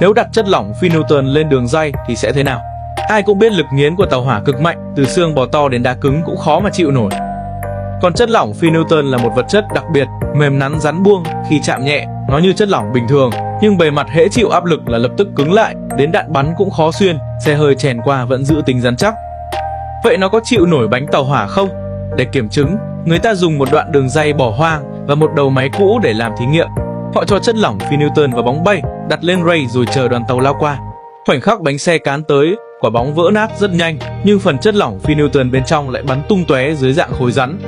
Nếu đặt chất lỏng phi Newton lên đường ray thì sẽ thế nào? Ai cũng biết lực nghiến của tàu hỏa cực mạnh, từ xương bò to đến đá cứng cũng khó mà chịu nổi. Còn chất lỏng phi Newton là một vật chất đặc biệt, mềm nắn rắn buông, khi chạm nhẹ, nó như chất lỏng bình thường, nhưng bề mặt hễ chịu áp lực là lập tức cứng lại, đến đạn bắn cũng khó xuyên, xe hơi chèn qua vẫn giữ tính rắn chắc. Vậy nó có chịu nổi bánh tàu hỏa không? Để kiểm chứng, người ta dùng một đoạn đường ray bỏ hoang và một đầu máy cũ để làm thí nghiệm. Họ cho chất lỏng phi Newton vào bóng bay, đặt lên ray rồi chờ đoàn tàu lao qua. Khoảnh khắc bánh xe cán tới, quả bóng vỡ nát rất nhanh, nhưng phần chất lỏng phi Newton bên trong lại bắn tung tóe dưới dạng khối rắn.